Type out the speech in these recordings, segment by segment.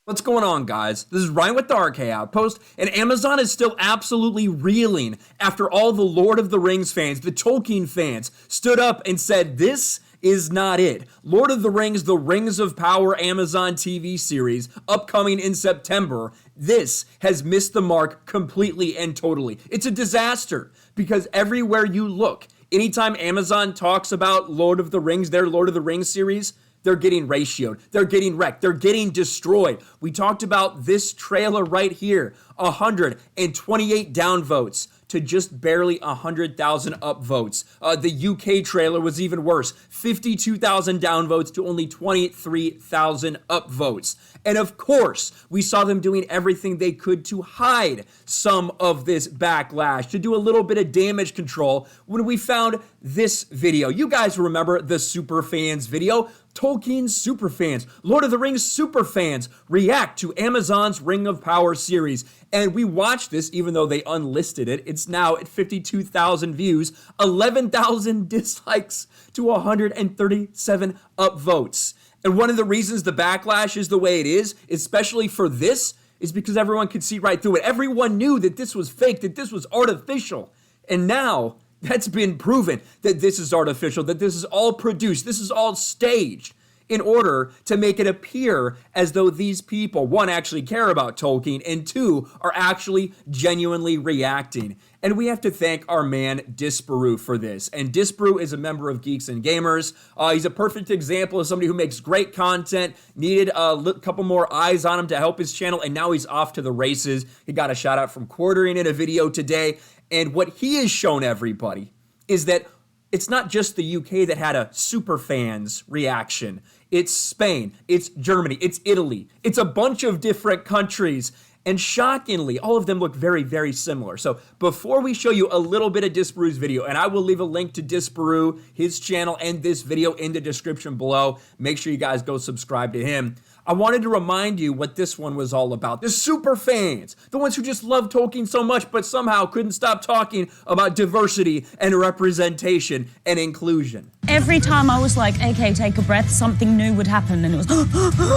What's going on, guys? This is Ryan with the RK Outpost, and Amazon is still absolutely reeling after all the Lord of the Rings fans, the Tolkien fans, stood up and said this is not it. Lord of the Rings, the Rings of Power Amazon TV series, upcoming in September, this has missed the mark completely and totally. It's a disaster because everywhere you look, anytime Amazon talks about Lord of the Rings, their Lord of the Rings series, they're getting ratioed. They're getting wrecked. They're getting destroyed. We talked about this trailer right here. 128 downvotes to just barely 100,000 upvotes. The UK trailer was even worse. 52,000 downvotes to only 23,000 upvotes. And of course, we saw them doing everything they could to hide some of this backlash, to do a little bit of damage control when we found this video. You guys remember the Superfans video? Tolkien Superfans, Lord of the Rings Superfans react to Amazon's Ring of Power series. And we watched this even though they unlisted it. It's now at 52,000 views, 11,000 dislikes to 137 upvotes. And one of the reasons the backlash is the way it is, especially for this, is because everyone could see right through it. Everyone knew that this was fake, that this was artificial. And now that's been proven that this is artificial, that this is all produced, this is all staged in order to make it appear as though these people, one, actually care about Tolkien, and two, are actually genuinely reacting. And we have to thank our man Disparu for this. And Disparu is a member of Geeks and Gamers. He's a perfect example of somebody who makes great content, needed a couple more eyes on him to help his channel, and now he's off to the races. He got a shout out from Quartering in a video today. And what he has shown everybody is that it's not just the UK that had a Superfans reaction. It's Spain, it's Germany, it's Italy. It's a bunch of different countries. And shockingly, all of them look very, very similar. So before we show you a little bit of Disparu's video, and I will leave a link to Disparu, his channel, and this video in the description below. Make sure you guys go subscribe to him. I wanted to remind you what this one was all about. The super fans, the ones who just love Tolkien so much, but somehow couldn't stop talking about diversity and representation and inclusion. Every time I was like, okay, take a breath, something new would happen, and it was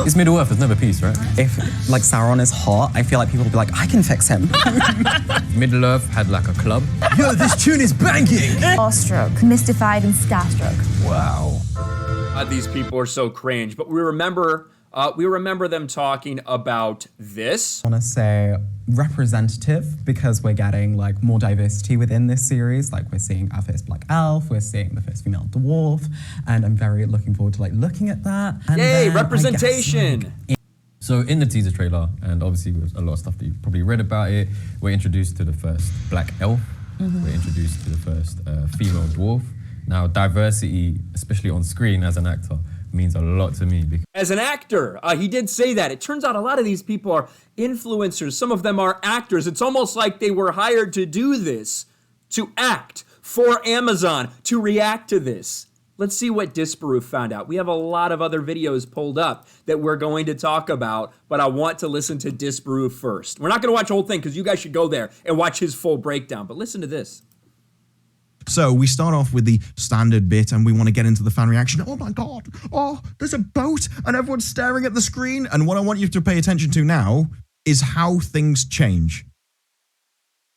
It's Middle Earth, there's never peace, right? If, like, Sauron is hot, I feel like people will be like, I can fix him. Middle Earth had like a club. Yo, this tune is banging! Awestruck, mystified, and starstruck. Wow. These people are so cringe, but we remember them talking about this. I want to say representative because we're getting like more diversity within this series. Like we're seeing our first black elf, we're seeing the first female dwarf, and I'm very looking forward to like looking at that. And yay, representation! So in the teaser trailer, and obviously with a lot of stuff that you've probably read about it, we're introduced to the first black elf, we're introduced to the first female dwarf. Now diversity, especially on screen as an actor, means a lot to me. As an actor, he did say that. It turns out a lot of these people are influencers. Some of them are actors. It's almost like they were hired to do this, to act for Amazon, to react to this. Let's see what Disparu found out. We have a lot of other videos pulled up that we're going to talk about, but I want to listen to Disparu first. We're not going to watch the whole thing because you guys should go there and watch his full breakdown, but listen to this. So we start off with the standard bit and we want to get into the fan reaction. Oh my God, oh, there's a boat and everyone's staring at the screen. And what I want you to pay attention to now is how things change.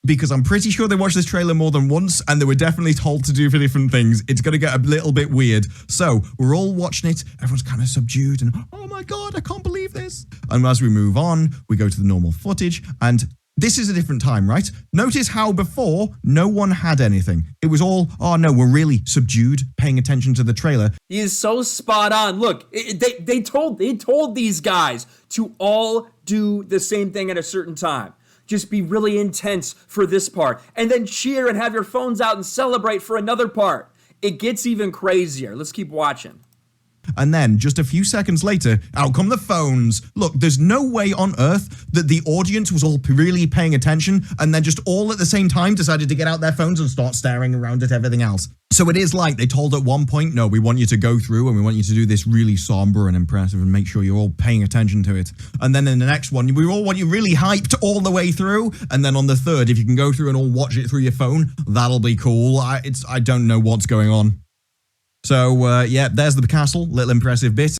Because I'm pretty sure they watched this trailer more than once and they were definitely told to do for different things. It's going to get a little bit weird. So we're all watching it. Everyone's kind of subdued and, oh my God, I can't believe this. And as we move on, we go to the normal footage and this is a different time, right? Notice how before, no one had anything. It was all, oh no, we're really subdued, paying attention to the trailer. He is so spot on. Look, they told these guys to all do the same thing at a certain time. Just be really intense for this part. And then cheer and have your phones out and celebrate for another part. It gets even crazier. Let's keep watching. And then, just a few seconds later, out come the phones. Look, there's no way on earth that the audience was all really paying attention and then just all at the same time decided to get out their phones and start staring around at everything else. So it is like they told at one point, no, we want you to go through and we want you to do this really somber and impressive and make sure you're all paying attention to it. And then in the next one, we all want you really hyped all the way through. And then on the third, if you can go through and all watch it through your phone, that'll be cool. I don't know what's going on. So, yeah, there's the castle, little impressive bit.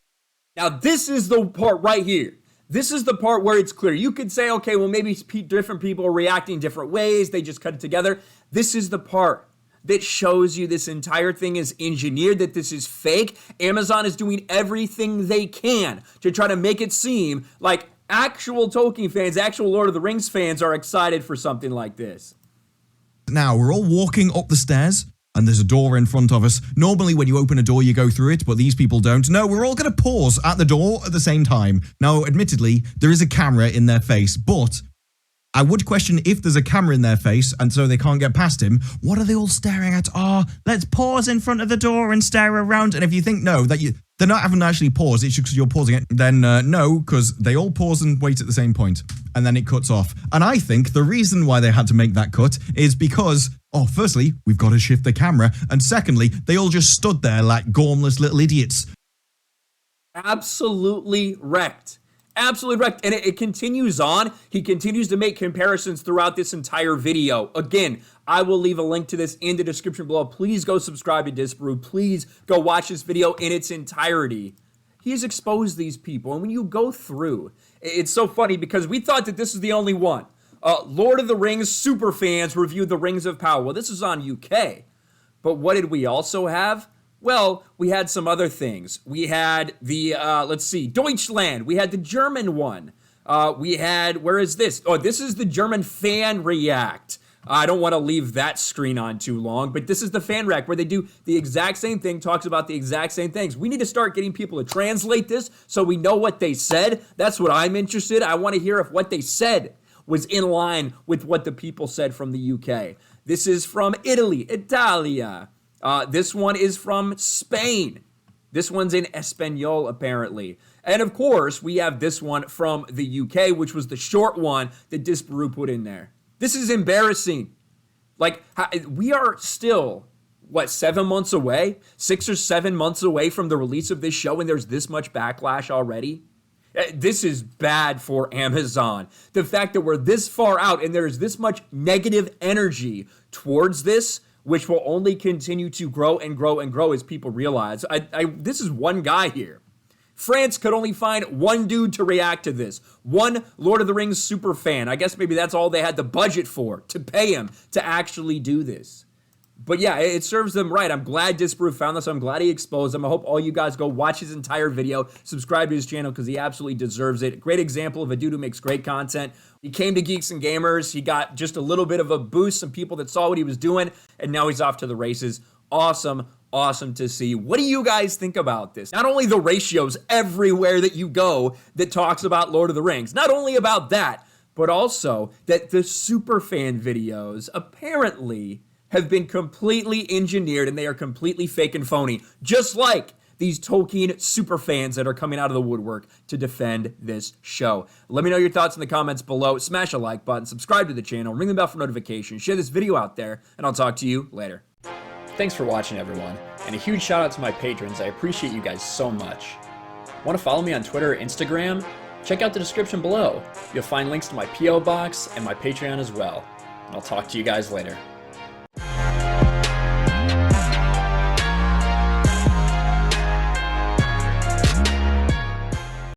Now, this is the part right here This is the part where it's clear. You could say, okay, well, maybe different people are reacting different ways. They just cut it together. This is the part that shows you this entire thing is engineered, that this is fake. Amazon is doing everything they can to try to make it seem like actual Tolkien fans, actual Lord of the Rings fans are excited for something like this. Now, we're all walking up the stairs, and there's a door in front of us. Normally, when you open a door, you go through it, but these people don't. No, we're all going to pause at the door at the same time. Now, admittedly, there is a camera in their face, but I would question if there's a camera in their face, and so they can't get past him. What are they all staring at? Oh, let's pause in front of the door and stare around. And if you think no, that they're not having to actually pause, it's just because you're pausing it, then no, because they all pause and wait at the same point, and then it cuts off. And I think the reason why they had to make that cut is because, firstly, we've got to shift the camera, and secondly, they all just stood there like gormless little idiots. Absolutely wrecked. Absolutely wrecked. And it continues on. He continues to make comparisons throughout this entire video. Again, I will leave a link to this in the description below. Please go subscribe to Disparu. Please go watch this video in its entirety. He has exposed these people. And when you go through, it's so funny because we thought that this is the only one. Lord of the Rings Superfans reviewed The Rings of Power. Well, this is on UK. But what did we also have? Well, we had some other things. We had the, Deutschland. We had the German one. We had, where is this? Oh, this is the German fan react. I don't want to leave that screen on too long, but this is the fan react where they do the exact same thing, talks about the exact same things. We need to start getting people to translate this so we know what they said. That's what I'm interested in. I want to hear if what they said was in line with what the people said from the UK. This is from Italy, Italia. This one is from Spain. This one's in Espanol, apparently. And of course, we have this one from the UK, which was the short one that Disparu put in there. This is embarrassing. Like, we are still, 7 months away? 6 or 7 months away from the release of this show, and there's this much backlash already? This is bad for Amazon. The fact that we're this far out and there's this much negative energy towards this, which will only continue to grow and grow and grow as people realize. This is one guy here. France could only find one dude to react to this. One Lord of the Rings super fan. I guess maybe that's all they had the budget for, to pay him to actually do this. But yeah, it serves them right. I'm glad Disparu found this. I'm glad he exposed them. I hope all you guys go watch his entire video, subscribe to his channel because he absolutely deserves it. Great example of a dude who makes great content. He came to Geeks and Gamers. He got just a little bit of a boost, some people that saw what he was doing, and now he's off to the races. Awesome, awesome to see. What do you guys think about this? Not only the ratios everywhere that you go that talks about Lord of the Rings, not only about that, but also that the superfan videos apparently have been completely engineered and they are completely fake and phony, just like these Tolkien superfans that are coming out of the woodwork to defend this show. Let me know your thoughts in the comments below. Smash a like button, subscribe to the channel, ring the bell for notifications, share this video out there, and I'll talk to you later. Thanks for watching, everyone, and a huge shout out to my patrons. I appreciate you guys so much. Want to follow me on Twitter or Instagram? Check out the description below. You'll find links to my P.O. box and my Patreon as well. And I'll talk to you guys later.